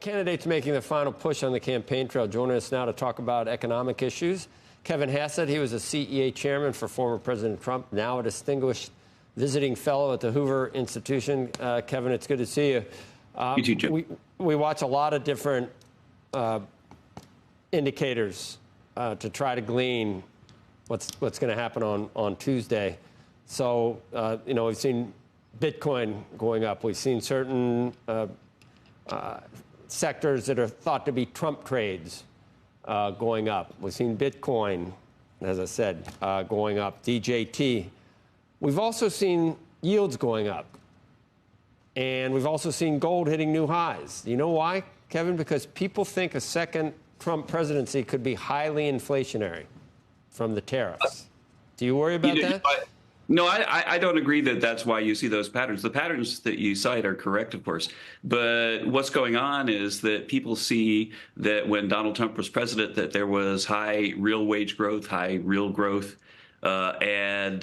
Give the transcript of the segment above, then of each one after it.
Candidates making the final push on the campaign trail. Joining us now to talk about economic issues, Kevin Hassett. He was a CEA chairman for former President Trump, now a distinguished visiting fellow at the Hoover Institution. Kevin, it's good to see you. You too, Jim. We watch a lot of different indicators to try to glean what's going to happen on Tuesday. So, we've seen Bitcoin going up. We've seen certain sectors that are thought to be Trump trades going up. We've seen Bitcoin, as I said, going up, DJT. We've also seen yields going up. And we've also seen gold hitting new highs. You know why, Kevin? Because people think a second Trump presidency could be highly inflationary from the tariffs. Do you worry about that? No, I don't agree that that's why you see those patterns. The patterns that you cite are correct, of course. But what's going on is that people see that when Donald Trump was president, that there was high real wage growth, high real growth. And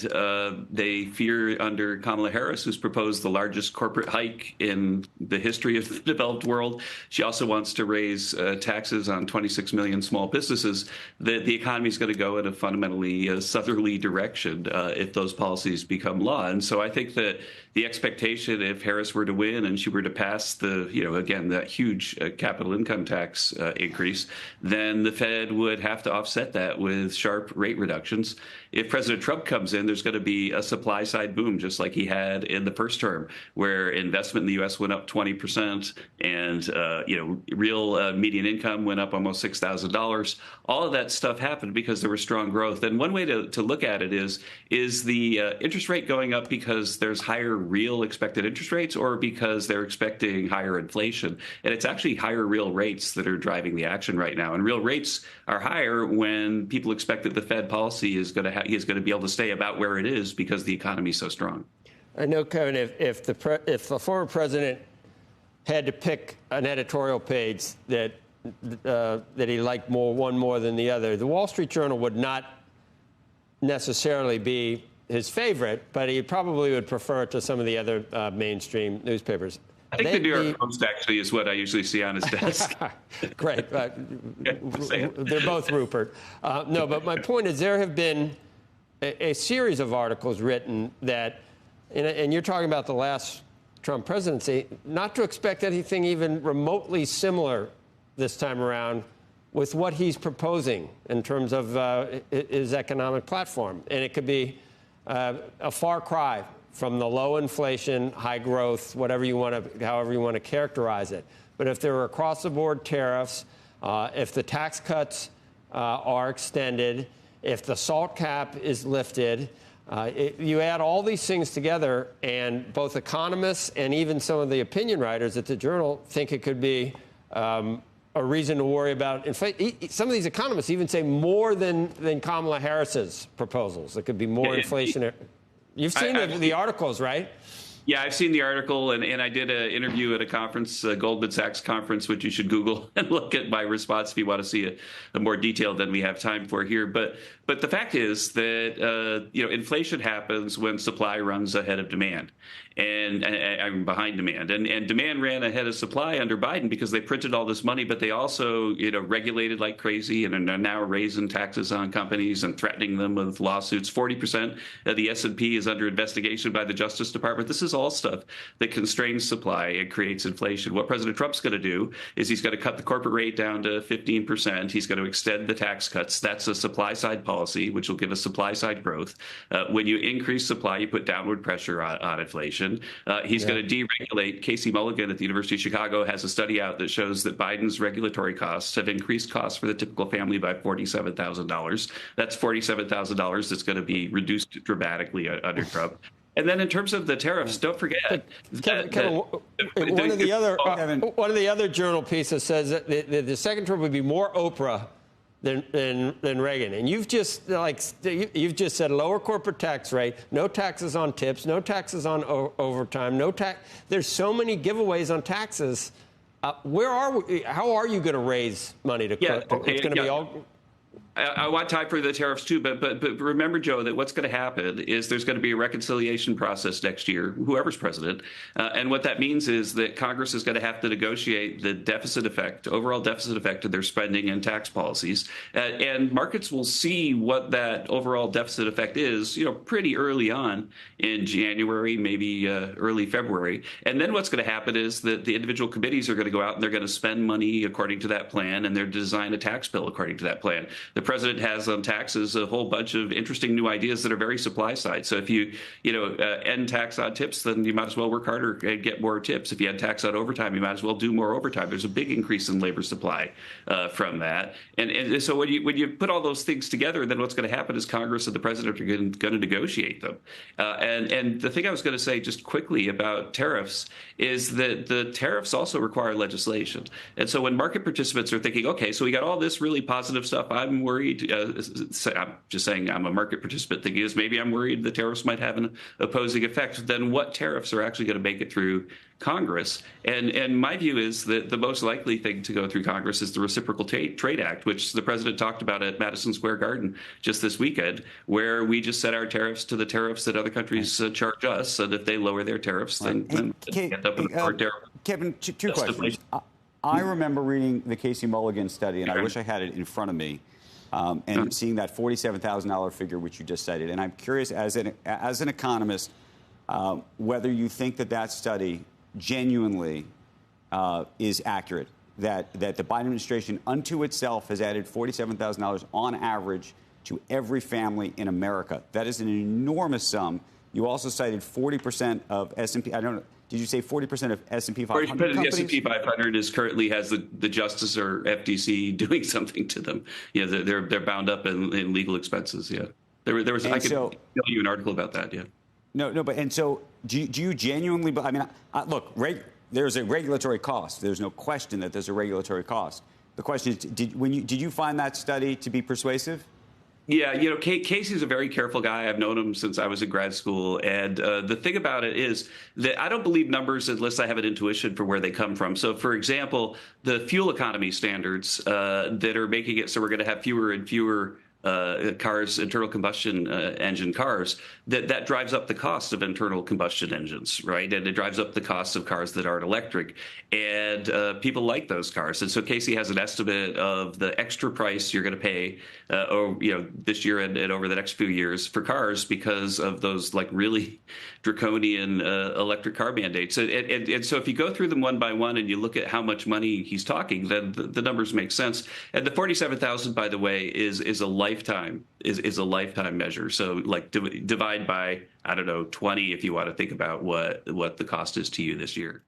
they fear under Kamala Harris, who's proposed the largest corporate hike in the history of the developed world. She also wants to raise taxes on 26 million small businesses, that the economy is going to go in a fundamentally southerly direction if those policies become law. And so I think that the expectation, if Harris were to win and she were to pass the, again, that huge capital income tax increase, then the Fed would have to offset that with sharp rate reductions. If President Trump comes in, there's going to be a supply side boom, just like he had in the first term, where investment in the U.S. went up 20% and, real median income went up almost $6,000. All of that stuff happened because there was strong growth. And one way to look at it is the interest rate going up because there's higher real expected interest rates or because they're expecting higher inflation? And it's actually higher real rates that are driving the action right now. And real rates are higher when people expect that the Fed policy is going to be able to stay about where it is because the economy is so strong. I know, Kevin, if the former president had to pick an editorial page that he liked one more than the other, the Wall Street Journal would not necessarily be his favorite, but he probably would prefer it to some of the other mainstream newspapers. I think the New York Post actually is what I usually see on his desk. Great. They're both Rupert. No, but my point is there have been a series of articles written that, and you're talking about the last Trump presidency, not to expect anything even remotely similar this time around with what he's proposing in terms of his economic platform. And it could be a far cry from the low inflation, high growth, however you want to characterize it. But if there are across the board tariffs, if the tax cuts are extended, if the SALT cap is lifted, you add all these things together, and both economists and even some of the opinion writers at the Journal think it could be a reason to worry about inflation. Some of these economists even say more than Kamala Harris's proposals. It could be more inflationary. You've seen the articles, right? Yeah, I've seen the article, and I did an interview at a conference, a Goldman Sachs conference, which you should Google and look at my response if you want to see a more detailed than we have time for here. But the fact is that inflation happens when supply runs ahead of demand, and behind demand, and demand ran ahead of supply under Biden because they printed all this money, but they also regulated like crazy and are now raising taxes on companies and threatening them with lawsuits. 40% of the S&P is under investigation by the Justice Department. This is all stuff that constrains supply and creates inflation. What President Trump's going to do is he's going to cut the corporate rate down to 15%. He's going to extend the tax cuts. That's a supply side policy, which will give us supply side growth. When you increase supply, you put downward pressure on inflation. He's going to deregulate. Casey Mulligan at the University of Chicago has a study out that shows that Biden's regulatory costs have increased costs for the typical family by $47,000. That's $47,000 that's going to be reduced dramatically under Trump. And then in terms of the tariffs, don't forget. Kevin, one of the other Journal pieces says that the second term would be more Oprah than Reagan. And you've just said lower corporate tax rate, no taxes on tips, no taxes on overtime, no tax. There's so many giveaways on taxes. Where are we? How are you going to raise money to? It's going to be all. I want time for the tariffs too, but remember, Joe, that what's going to happen is there's going to be a reconciliation process next year, whoever's president, and what that means is that Congress is going to have to negotiate the deficit effect, overall deficit effect of their spending and tax policies, and markets will see what that overall deficit effect is, pretty early on in January, maybe early February, and then what's going to happen is that the individual committees are going to go out and they're going to spend money according to that plan, and they're design a tax bill according to that plan. The president has on taxes a whole bunch of interesting new ideas that are very supply side. So if you end tax on tips, then you might as well work harder and get more tips. If you end tax on overtime, you might as well do more overtime. There's a big increase in labor supply from that. And so when you put all those things together, then what's going to happen is Congress and the president are going to negotiate them. And the thing I was going to say just quickly about tariffs is that the tariffs also require legislation. And so when market participants are thinking, okay, so we got all this really positive stuff, I'm worried. I'm just saying I'm a market participant thinking is maybe I'm worried the tariffs might have an opposing effect. Then what tariffs are actually going to make it through Congress? And my view is that the most likely thing to go through Congress is the Reciprocal Trade Act, which the president talked about at Madison Square Garden just this weekend, where we just set our tariffs to the tariffs that other countries charge us. And if they lower their tariffs, then we end up in a tariff. Kevin, two questions. I remember reading the Casey Mulligan study, and I wish I had it in front of me. And seeing that $47,000 figure, which you just cited. And I'm curious, as an economist, whether you think that study genuinely is accurate, that the Biden administration unto itself has added $47,000 on average to every family in America. That is an enormous sum. You also cited 40% of S&P. I don't know. Did you say 40% of S&P 500 companies? The S&P 500 currently has the Justice or FTC doing something to them. They're bound up in legal expenses. Yeah, there was. I could tell you an article about that. Yeah. No, but and so do you genuinely? I mean, look, there's a regulatory cost. There's no question that there's a regulatory cost. The question is, did you find that study to be persuasive? Yeah, Casey's a very careful guy. I've known him since I was in grad school. And the thing about it is that I don't believe numbers unless I have an intuition for where they come from. So, for example, the fuel economy standards that are making it so we're going to have fewer and fewer cars, internal combustion engine cars, that drives up the cost of internal combustion engines, right? And it drives up the cost of cars that aren't electric. And people like those cars. And so Casey has an estimate of the extra price you're going to pay this year and over the next few years for cars because of those really draconian electric car mandates. And so if you go through them one by one and you look at how much money he's talking, then the numbers make sense. And the 47,000, by the way, is a lifetime measure. So divide by, I don't know, 20 if you want to think about what the cost is to you this year.